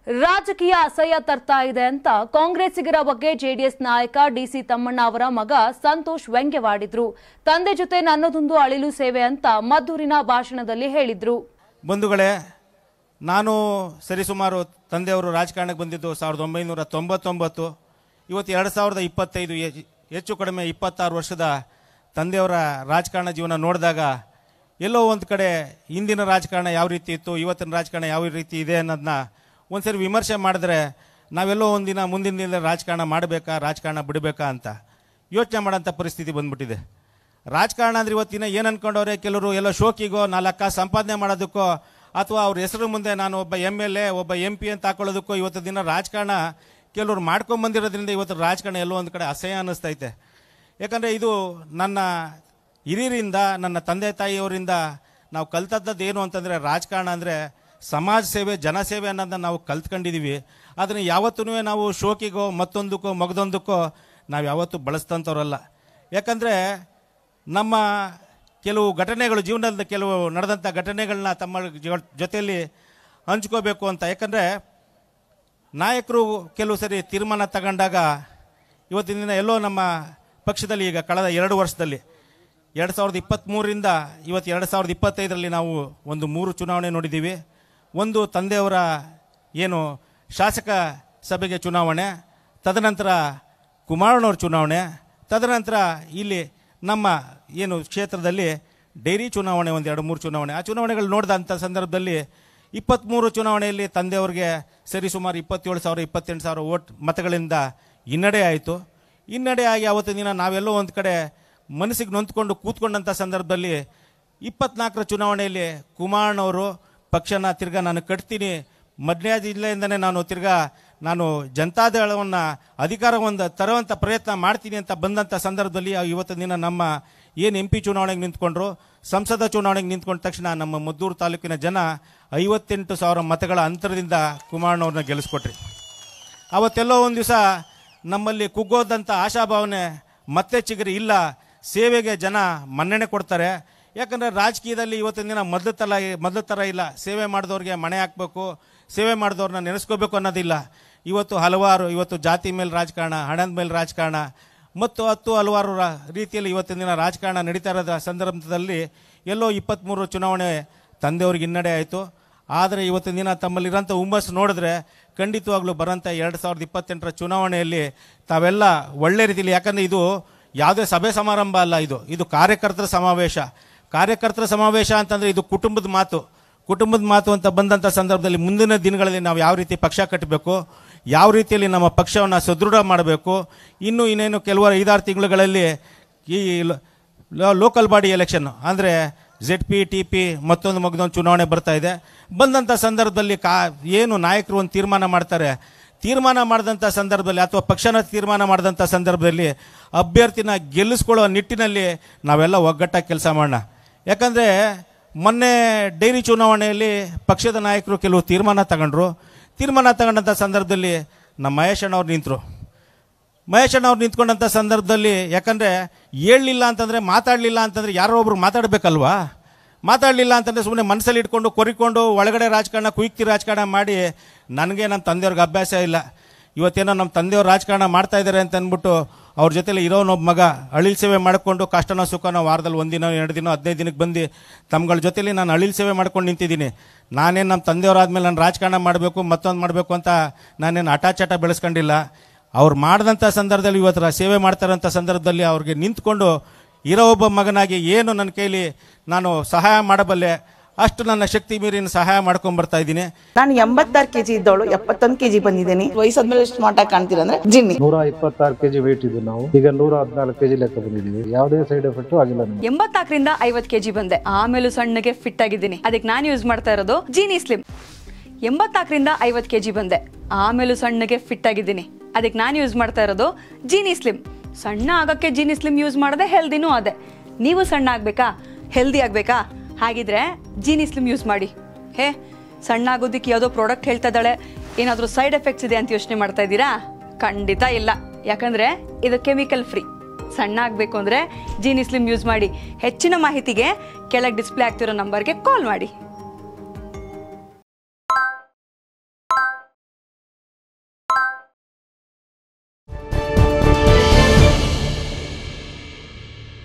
ರಾಜಕೀಯ ಅಸಹ್ಯ ತರ್ತಾ ಇದೆ ಅಂತ ಕಾಂಗ್ರೆಸ್ಸಿಗರ ಬಗ್ಗೆ ಜೆಡಿಎಸ್ ನಾಯಕ ಡಿಸಿ ತಮ್ಮಣ್ಣ ಅವರ ಮಗ ಸಂತೋಷ್ ವ್ಯಂಗ್ಯವಾಡಿದ್ರು. ತಂದೆ ಜೊತೆ ನನ್ನದೊಂದು ಅಳಿಲು ಸೇವೆ ಅಂತ ಮದ್ದೂರಿನ ಭಾಷಣದಲ್ಲಿ ಹೇಳಿದ್ರು. ಬಂಧುಗಳೇ, ನಾನು ಸರಿಸುಮಾರು ತಂದೆಯವರು ರಾಜಕಾರಣಕ್ಕೆ ಬಂದಿದ್ದು 1999. ಇವತ್ತು 2025, ಹೆಚ್ಚು ಕಡಿಮೆ 26 ವರ್ಷದ ತಂದೆಯವರ ರಾಜಕಾರಣ ಜೀವನ ನೋಡಿದಾಗ ಎಲ್ಲೋ ಒಂದು ಕಡೆ ಹಿಂದಿನ ರಾಜಕಾರಣ ಯಾವ ರೀತಿ ಇತ್ತು, ಇವತ್ತಿನ ರಾಜಕಾರಣ ಯಾವ ರೀತಿ ಇದೆ ಅನ್ನೋದನ್ನ ಒಂದ್ಸರಿ ವಿಮರ್ಶೆ ಮಾಡಿದ್ರೆ ನಾವೆಲ್ಲೋ ಒಂದಿನ ಮುಂದಿನ ದಿನ ರಾಜಕಾರಣ ಮಾಡಬೇಕಾ, ರಾಜಕಾರಣ ಬಿಡಬೇಕಾ ಅಂತ ಯೋಚನೆ ಮಾಡೋಂಥ ಪರಿಸ್ಥಿತಿ ಬಂದ್ಬಿಟ್ಟಿದೆ. ರಾಜಕಾರಣ ಅಂದರೆ ಇವತ್ತಿನ ಏನು ಅಂದ್ಕೊಂಡವ್ರೆ, ಕೆಲವರು ಎಲ್ಲೋ ಶೋಕಿಗೋ 4 ಕಾಸು ಸಂಪಾದನೆ ಮಾಡೋದಕ್ಕೋ ಅಥವಾ ಅವ್ರ ಹೆಸರು ಮುಂದೆ ನಾನು ಒಬ್ಬ MLA ಒಬ್ಬ MP ಅಂತ ಹಾಕೊಳ್ಳೋದಕ್ಕೋ ಇವತ್ತು ದಿನ ರಾಜಕಾರಣ ಕೆಲವರು ಮಾಡ್ಕೊಂಬಂದಿರೋದ್ರಿಂದ ಇವತ್ತು ರಾಜಕಾರಣ ಎಲ್ಲೋ ಒಂದು ಕಡೆ ಅಸಹ್ಯ ಅನ್ನಿಸ್ತೈತೆ. ಯಾಕಂದರೆ ಇದು ನನ್ನ ಹಿರಿಯರಿಂದ, ನನ್ನ ತಂದೆ ತಾಯಿಯವರಿಂದ ನಾವು ಕಲ್ತದ್ದು ಏನು ಅಂತಂದರೆ, ರಾಜಕಾರಣ ಅಂದರೆ ಸಮಾಜ ಸೇವೆ, ಜನಸೇವೆ ಅನ್ನೋದನ್ನ ನಾವು ಕಲ್ತ್ಕೊಂಡಿದ್ದೀವಿ. ಅದನ್ನು ಯಾವತ್ತೂ ನಾವು ಶೋಕಿಗೋ ಮತ್ತೊಂದಕ್ಕೋ ಮಗದೊಂದಕ್ಕೋ ನಾವು ಯಾವತ್ತೂ ಬಳಸ್ತಂಥವ್ರಲ್ಲ. ಯಾಕಂದರೆ ನಮ್ಮ ಕೆಲವು ಘಟನೆಗಳು, ಜೀವನದಲ್ಲಿ ಕೆಲವು ನಡೆದಂಥ ಘಟನೆಗಳನ್ನ ತಮ್ಮ ಜೊತೆಯಲ್ಲಿ ಹಂಚ್ಕೋಬೇಕು ಅಂತ. ಯಾಕಂದರೆ ನಾಯಕರು ಕೆಲವು ಸರಿ ತೀರ್ಮಾನ ತಗೊಂಡಾಗ ಇವತ್ತಿನ ದಿನ ಎಲ್ಲೋ ನಮ್ಮ ಪಕ್ಷದಲ್ಲಿ ಈಗ ಕಳೆದ 2 ವರ್ಷದಲ್ಲಿ 2023ರಿಂದ ಇವತ್ತು 2025ರಲ್ಲಿ ನಾವು ಒಂದು 3 ಚುನಾವಣೆ ನೋಡಿದ್ದೀವಿ. ಒಂದು ತಂದೆಯವರ ಏನು ಶಾಸಕ ಸಭೆಗೆ ಚುನಾವಣೆ, ತದನಂತರ ಕುಮಾರಣ್ಣವ್ರ ಚುನಾವಣೆ, ತದನಂತರ ಇಲ್ಲಿ ನಮ್ಮ ಏನು ಕ್ಷೇತ್ರದಲ್ಲಿ ಡೈರಿ ಚುನಾವಣೆ, ಒಂದು 2-3 ಚುನಾವಣೆ. ಆ ಚುನಾವಣೆಗಳು ನೋಡಿದಂಥ ಸಂದರ್ಭದಲ್ಲಿ 23 ಚುನಾವಣೆಯಲ್ಲಿ ತಂದೆಯವ್ರಿಗೆ ಸರಿಸುಮಾರು 27,000-28,000 ವೋಟ್ ಮತಗಳಿಂದ ಹಿನ್ನಡೆ ಆಯಿತು. ಹಿನ್ನಡೆ ಆಗಿ ಆವತ್ತಿನ ದಿನ ನಾವೆಲ್ಲೋ ಒಂದು ಕಡೆ ಮನಸ್ಸಿಗೆ ನೊಂದ್ಕೊಂಡು ಕೂತ್ಕೊಂಡಂಥ ಸಂದರ್ಭದಲ್ಲಿ 24ರ ಚುನಾವಣೆಯಲ್ಲಿ ಕುಮಾರಣ್ಣವರು ಪಕ್ಷನ ತಿರ್ಗಾ ನಾನು ಕಟ್ತೀನಿ, ಮಂಡ್ಯ ಜಿಲ್ಲೆಯಿಂದನೇ ನಾನು ಜನತಾದಳವನ್ನು ಅಧಿಕಾರವನ್ನು ತರುವಂಥ ಪ್ರಯತ್ನ ಮಾಡ್ತೀನಿ ಅಂತ ಬಂದಂಥ ಸಂದರ್ಭದಲ್ಲಿ ಇವತ್ತಿನ ದಿನ ನಮ್ಮ ಏನು MP ಚುನಾವಣೆಗೆ ನಿಂತ್ಕೊಂಡ್ರು, ಸಂಸದ ಚುನಾವಣೆಗೆ ನಿಂತ್ಕೊಂಡ ತಕ್ಷಣ ನಮ್ಮ ಮದ್ದೂರು ತಾಲೂಕಿನ ಜನ 58,000 ಮತಗಳ ಅಂತರದಿಂದ ಕುಮಾರಣ್ಣವ್ರನ್ನ ಗೆಲ್ಲಿಸ್ಕೊಟ್ರಿ. ಅವತ್ತೆಲ್ಲೋ ಒಂದು ದಿವಸ ನಮ್ಮಲ್ಲಿ ಕುಗ್ಗೋದಂಥ ಆಶಾಭಾವನೆ ಮತ್ತೆ ಚಿಗುರಿ ಇಲ್ಲ. ಸೇವೆಗೆ ಜನ ಮನ್ನಣೆ ಕೊಡ್ತಾರೆ. ಯಾಕಂದರೆ ರಾಜಕೀಯದಲ್ಲಿ ಇವತ್ತಿನ ದಿನ ಮೊದಲು ಥರ ಇಲ್ಲ. ಸೇವೆ ಮಾಡಿದವ್ರಿಗೆ ಮಣೆ ಹಾಕಬೇಕು, ಸೇವೆ ಮಾಡಿದವ್ರನ್ನ ನೆನೆಸ್ಕೋಬೇಕು ಅನ್ನೋದಿಲ್ಲ. ಇವತ್ತು ಜಾತಿ ಮೇಲೆ ರಾಜಕಾರಣ, ಹಣದ ಮೇಲೆ ರಾಜಕಾರಣ ಮತ್ತು ಹಲವಾರು ರೀತಿಯಲ್ಲಿ ಇವತ್ತಿನ ದಿನ ರಾಜಕಾರಣ ನಡೀತಾ ಇರೋದ ಸಂದರ್ಭದಲ್ಲಿ ಎಲ್ಲೋ 23 ಚುನಾವಣೆ ತಂದೆಯವ್ರಿಗೆ ಹಿನ್ನಡೆ ಆಯಿತು. ಆದರೆ ಇವತ್ತಿನ ದಿನ ತಮ್ಮಲ್ಲಿರೋಂಥ ಹುಮ್ಮಸ್ಸು ನೋಡಿದ್ರೆ ಖಂಡಿತವಾಗ್ಲೂ ಬರೋಂಥ 2028ರ ಚುನಾವಣೆಯಲ್ಲಿ ತಾವೆಲ್ಲ ಒಳ್ಳೆ ರೀತಿಯಲ್ಲಿ, ಯಾಕಂದರೆ ಇದು ಯಾವುದೇ ಸಭೆ ಸಮಾರಂಭ ಅಲ್ಲ, ಇದು ಕಾರ್ಯಕರ್ತರ ಸಮಾವೇಶ. ಕಾರ್ಯಕರ್ತರ ಸಮಾವೇಶ ಅಂತಂದರೆ ಇದು ಕುಟುಂಬದ ಮಾತು ಅಂತ ಬಂದಂಥ ಸಂದರ್ಭದಲ್ಲಿ ಮುಂದಿನ ದಿನಗಳಲ್ಲಿ ನಾವು ಯಾವ ರೀತಿ ಪಕ್ಷ ಕಟ್ಟಬೇಕು, ಯಾವ ರೀತಿಯಲ್ಲಿ ನಮ್ಮ ಪಕ್ಷವನ್ನು ಸದೃಢ ಮಾಡಬೇಕು, ಇನ್ನೇನು ಕೆಲವರು 5-6 ತಿಂಗಳುಗಳಲ್ಲಿ ಈ ಲೋಕಲ್ ಬಾಡಿ ಎಲೆಕ್ಷನ್ ಅಂದರೆ ZP TP ಮತ್ತೊಂದು ಚುನಾವಣೆ ಬರ್ತಾ ಇದೆ. ಬಂದಂಥ ಸಂದರ್ಭದಲ್ಲಿ ಏನು ನಾಯಕರು ಒಂದು ತೀರ್ಮಾನ ಮಾಡ್ತಾರೆ, ತೀರ್ಮಾನ ಮಾಡಿದಂಥ ಸಂದರ್ಭದಲ್ಲಿ ಅಥವಾ ಪಕ್ಷನ ತೀರ್ಮಾನ ಮಾಡಿದಂಥ ಸಂದರ್ಭದಲ್ಲಿ ಅಭ್ಯರ್ಥಿನ ಗೆಲ್ಲಿಸ್ಕೊಳ್ಳೋ ನಿಟ್ಟಿನಲ್ಲಿ ನಾವೆಲ್ಲ ಒಗ್ಗಟ್ಟಾಗಿ ಕೆಲಸ ಮಾಡೋಣ. ಯಾಕಂದರೆ ಮೊನ್ನೆ ಡೈರಿ ಚುನಾವಣೆಯಲ್ಲಿ ಪಕ್ಷದ ನಾಯಕರು ಕೆಲವು ತೀರ್ಮಾನ ತಗೊಂಡಂಥ ಸಂದರ್ಭದಲ್ಲಿ ನಮ್ಮ ಮಹೇಶ್ ಅಣ್ಣವ್ರು ನಿಂತ್ಕೊಂಡಂಥ ಸಂದರ್ಭದಲ್ಲಿ, ಯಾಕಂದರೆ ಹೇಳಲಿಲ್ಲ ಅಂತಂದರೆ, ಮಾತಾಡಲಿಲ್ಲ ಅಂತಂದರೆ ಯಾರೋ ಒಬ್ರು ಮಾತಾಡಬೇಕಲ್ವಾ. ಮಾತಾಡಲಿಲ್ಲ ಅಂತಂದರೆ ಸುಮ್ಮನೆ ಮನಸ್ಸಲ್ಲಿ ಇಟ್ಕೊಂಡು ಕೊರಿಕೊಂಡು ಒಳಗಡೆ ರಾಜಕಾರಣ, ಕುಯುಕ್ತಿ ರಾಜಕಾರಣ ಮಾಡಿ ನನಗೆ ನಮ್ಮ ತಂದೆಯವ್ರಿಗೆ ಅಭ್ಯಾಸ ಇಲ್ಲ. ಇವತ್ತೇನೋ ನಮ್ಮ ತಂದೆಯವ್ರು ರಾಜಕಾರಣ ಮಾಡ್ತಾ ಇದ್ದಾರೆ ಅಂತ ಅಂದ್ಬಿಟ್ಟು ಅವ್ರ ಜೊತೆಲಿ ಇರೋನೊಬ್ಬ ಮಗ ಅಳಿಲ್ ಸೇವೆ ಮಾಡಿಕೊಂಡು ಕಷ್ಟನೋ ಸುಖನೋ ವಾರದಲ್ಲಿ 1 ದಿನ 2 ದಿನ 15 ದಿನಕ್ಕೆ ಬಂದು ತಮ್ಮಗಳ ಜೊತೆಲಿ ನಾನು ಅಳಿಲ್ ಸೇವೆ ಮಾಡ್ಕೊಂಡು ನಿಂತಿದ್ದೀನಿ. ನಾನೇನು ನಮ್ಮ ತಂದೆಯವರಾದ್ಮೇಲೆ ನಾನು ರಾಜಕಾರಣ ಮಾಡಬೇಕು, ಮತ್ತೊಂದು ಮಾಡಬೇಕು ಅಂತ ನಾನೇನು ಹಠಾಚಟ ಬೆಳೆಸ್ಕೊಂಡಿಲ್ಲ. ಅವ್ರು ಮಾಡಿದಂಥ ಸಂದರ್ಭದಲ್ಲಿ ಇವತ್ತು ಸೇವೆ ಮಾಡ್ತಾರಂಥ ಸಂದರ್ಭದಲ್ಲಿ ಅವ್ರಿಗೆ ನಿಂತ್ಕೊಂಡು ಇರೋ ಒಬ್ಬ ಮಗನಾಗಿ ಏನು ನನ್ನ ಕೈಲಿ ನಾನು ಸಹಾಯ ಮಾಡಬಲ್ಲೆ ಅಷ್ಟು ನನ್ನ ಶಕ್ತಿ ಮೀರಿನ ಸಹಾಯ ಮಾಡ್ಕೊಂಡ್ ಬರ್ತಾ ಇದ್ದೀನಿ. ನಾನು 86 kg ಇದ್ದವಳು 71 kg ಬಂದಿದ್ದೀನಿ. ವಯಸ್ಸಾದ್ಮೇಲೆ ಎಷ್ಟು ಸ್ಮಾರ್ಟ್ ಆಗಿ ಕಾಣ್ತೀರ ಅಂದ್ರೆ ಜಿನ್ನಿ. 126 kg ವೇಟ್ ಇದ್ದು ನಾವು ಈಗ 114 kg ಲೆಕ್ಕ ಬಂದಿದ್ದೀವಿ. ಯಾವುದೇ ಸೈಡ್ ಎಫೆಕ್ಟ್ ಆಗಿಲ್ಲ. 84ರಿಂದ 50 kg ಬಂದೆ, ಆಮೇಲೆ ಸಣ್ಣಗೆ ಫಿಟ್ ಆಗಿದ್ದೀನಿ. ಅದಕ್ಕೆ ನಾನು ಯೂಸ್ ಮಾಡ್ತಾ ಇರೋದು ಜೀನಿ ಸ್ಲಿಮ್. 84ರಿಂದ 50 kg ಬಂದೆ, ಆಮೇಲೆ ಸಣ್ಣಗೆ ಫಿಟ್ ಆಗಿದ್ದೀನಿ. ಅದಕ್ಕೆ ನಾನು ಯೂಸ್ ಮಾಡ್ತಾ ಇರೋದು ಜೀನಿ ಸ್ಲಿಮ್. ಸಣ್ಣ ಆಗಕ್ಕೆ ಜೀನಿ ಸ್ಲಿಮ್ ಯೂಸ್ ಮಾಡದೆ ಹೆಲ್ದಿನೂ ಅದೇ. ನೀವು ಸಣ್ಣ ಆಗ್ಬೇಕಾ, ಹೆಲ್ದಿ ಆಗ್ಬೇಕಾ? ಹಾಗಿದ್ರೆ ಜೀನಿ ಸ್ಲಿಮ್ ಯೂಸ್ ಮಾಡಿ. ಸಣ್ಣ ಆಗೋದಕ್ಕೆ ಯಾವುದೋ ಪ್ರಾಡಕ್ಟ್ ಹೇಳ್ತಾ ಇದ್ದಾಳೆ, ಏನಾದರೂ ಸೈಡ್ ಎಫೆಕ್ಟ್ಸ್ ಇದೆ ಅಂತ ಯೋಚನೆ ಮಾಡ್ತಾ ಇದ್ದೀರಾ? ಖಂಡಿತ ಇಲ್ಲ. ಯಾಕಂದ್ರೆ ಇದು ಕೆಮಿಕಲ್ ಫ್ರೀ. ಸಣ್ಣ ಆಗಬೇಕು ಅಂದರೆ ಜೀನಿ ಸ್ಲಿಮ್ ಯೂಸ್ ಮಾಡಿ. ಹೆಚ್ಚಿನ ಮಾಹಿತಿಗೆ ಕೆಳಗೆ ಡಿಸ್ಪ್ಲೇ ಆಗ್ತಿರೋ ನಂಬರ್ಗೆ ಕಾಲ್ ಮಾಡಿ.